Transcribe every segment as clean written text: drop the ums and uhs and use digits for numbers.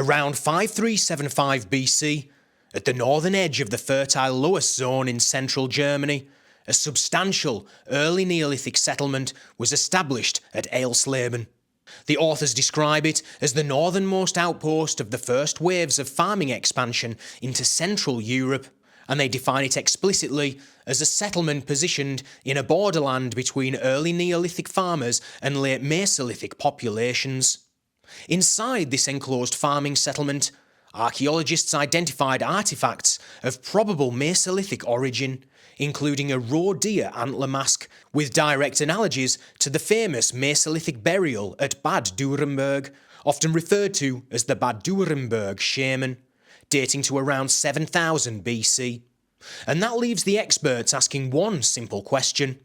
Around 5375 BC, at the northern edge of the fertile Loess zone in central Germany, a substantial early Neolithic settlement was established at Eilsleben. The authors describe it as the northernmost outpost of the first waves of farming expansion into Central Europe, and they define it explicitly as a settlement positioned in a borderland between early Neolithic farmers and late Mesolithic populations. Inside this enclosed farming settlement, archaeologists identified artifacts of probable Mesolithic origin, including a raw deer antler mask with direct analogies to the famous Mesolithic burial at Bad Dürrenberg, often referred to as the Bad Dürrenberg shaman, dating to around 7000 BC. And that leaves the experts asking one simple question.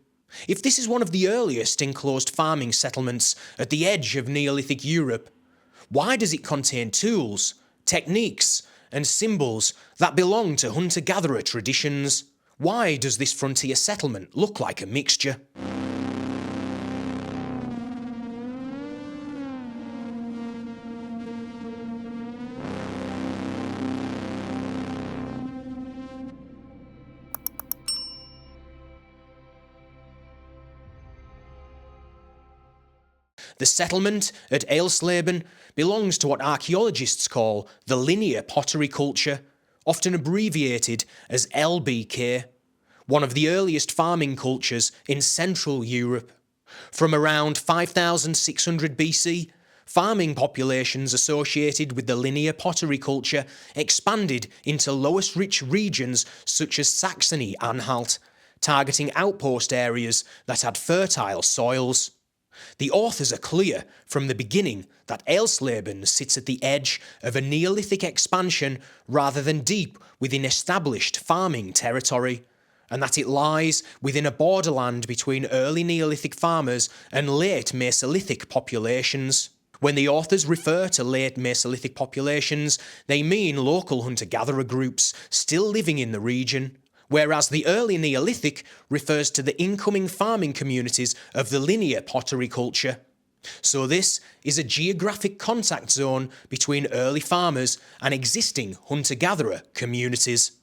If this is one of the earliest enclosed farming settlements at the edge of Neolithic Europe, why does it contain tools, techniques, and symbols that belong to hunter-gatherer traditions? Why does this frontier settlement look like a mixture? The settlement at Eilsleben belongs to what archaeologists call the Linear Pottery Culture, often abbreviated as LBK, one of the earliest farming cultures in Central Europe. From around 5600 BC, farming populations associated with the Linear Pottery Culture expanded into loess-rich regions such as Saxony-Anhalt, targeting outpost areas that had fertile soils. The authors are clear from the beginning that Eilsleben sits at the edge of a Neolithic expansion rather than deep within established farming territory, and that it lies within a borderland between early Neolithic farmers and late Mesolithic populations. When the authors refer to late Mesolithic populations, they mean local hunter-gatherer groups still living in the region, whereas the early Neolithic refers to the incoming farming communities of the Linear Pottery Culture. So this is a geographic contact zone between early farmers and existing hunter-gatherer communities.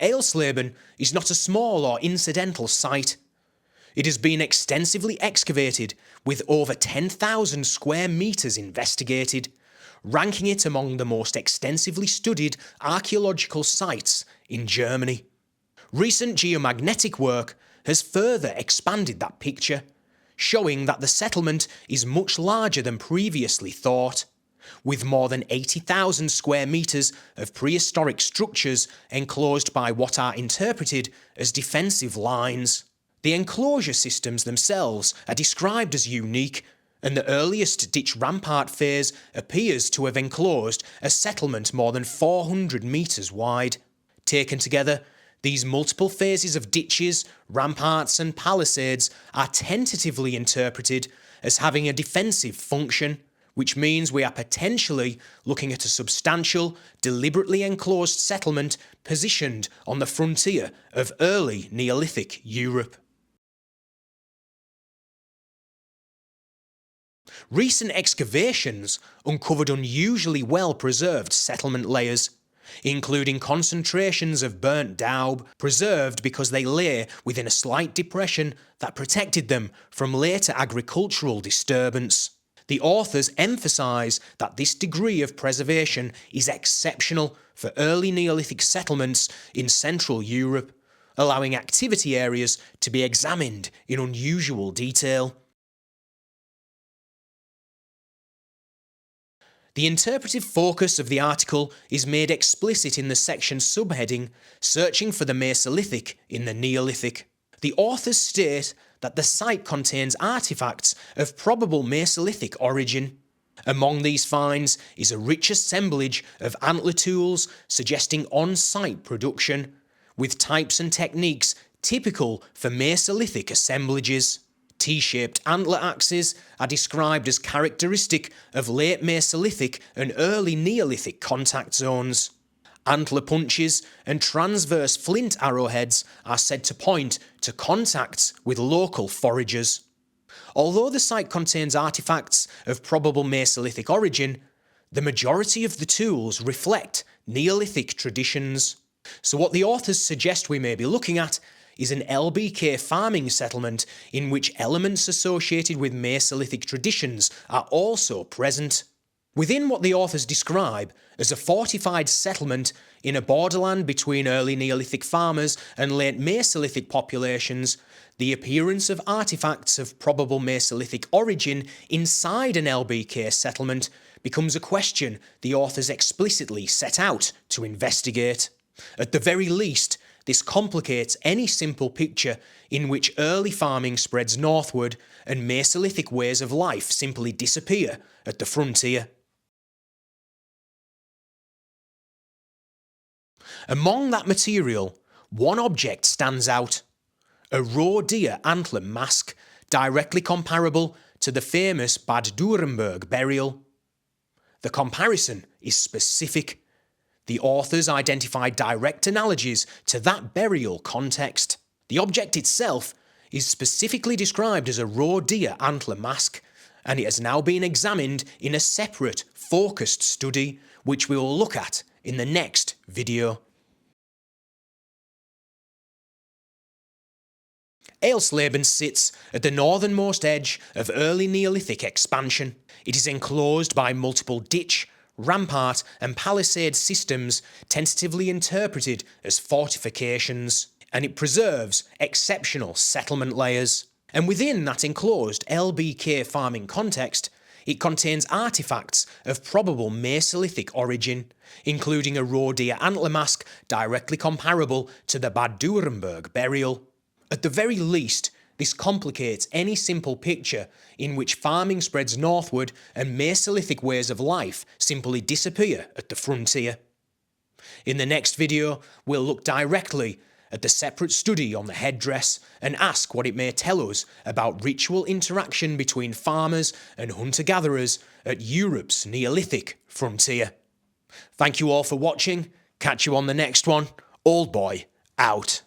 Eilsleben is not a small or incidental site. It has been extensively excavated, with over 10,000 square metres investigated, ranking it among the most extensively studied archaeological sites in Germany. Recent geomagnetic work has further expanded that picture, showing that the settlement is much larger than previously thought, with more than 80,000 square metres of prehistoric structures enclosed by what are interpreted as defensive lines. The enclosure systems themselves are described as unique, and the earliest ditch rampart phase appears to have enclosed a settlement more than 400 metres wide. Taken together, these multiple phases of ditches, ramparts and palisades are tentatively interpreted as having a defensive function, which means we are potentially looking at a substantial, deliberately enclosed settlement positioned on the frontier of early Neolithic Europe. Recent excavations uncovered unusually well-preserved settlement layers, including concentrations of burnt daub preserved because they lay within a slight depression that protected them from later agricultural disturbance. The authors emphasise that this degree of preservation is exceptional for early Neolithic settlements in Central Europe, allowing activity areas to be examined in unusual detail. The interpretive focus of the article is made explicit in the section subheading Searching for the Mesolithic in the Neolithic. The authors state that the site contains artefacts of probable Mesolithic origin. Among these finds is a rich assemblage of antler tools suggesting on-site production, with types and techniques typical for Mesolithic assemblages. T-shaped antler axes are described as characteristic of late Mesolithic and early Neolithic contact zones. Antler punches and transverse flint arrowheads are said to point to contacts with local foragers. Although the site contains artifacts of probable Mesolithic origin, the majority of the tools reflect Neolithic traditions. So what the authors suggest we may be looking at is an LBK farming settlement in which elements associated with Mesolithic traditions are also present. Within what the authors describe as a fortified settlement in a borderland between early Neolithic farmers and late Mesolithic populations, the appearance of artifacts of probable Mesolithic origin inside an LBK settlement becomes a question the authors explicitly set out to investigate. At the very least, this complicates any simple picture in which early farming spreads northward and Mesolithic ways of life simply disappear at the frontier. Among that material, one object stands out: a raw deer antler mask directly comparable to the famous Bad Dürrenberg burial. The comparison is specific. The authors identified direct analogies to that burial context. The object itself is specifically described as a raw deer antler mask, and it has now been examined in a separate, focused study, which we will look at in the next video. Eilsleben sits at the northernmost edge of early Neolithic expansion. It is enclosed by multiple ditch, rampart and palisade systems tentatively interpreted as fortifications, and it preserves exceptional settlement layers. And within that enclosed LBK farming context, it contains artifacts of probable Mesolithic origin, including a raw deer antler mask directly comparable to the Bad Dürrenberg burial. At the very least, this complicates any simple picture in which farming spreads northward and Mesolithic ways of life simply disappear at the frontier. In the next video, we'll look directly at the separate study on the headdress and ask what it may tell us about ritual interaction between farmers and hunter-gatherers at Europe's Neolithic frontier. Thank you all for watching. Catch you on the next one. Old Boy out.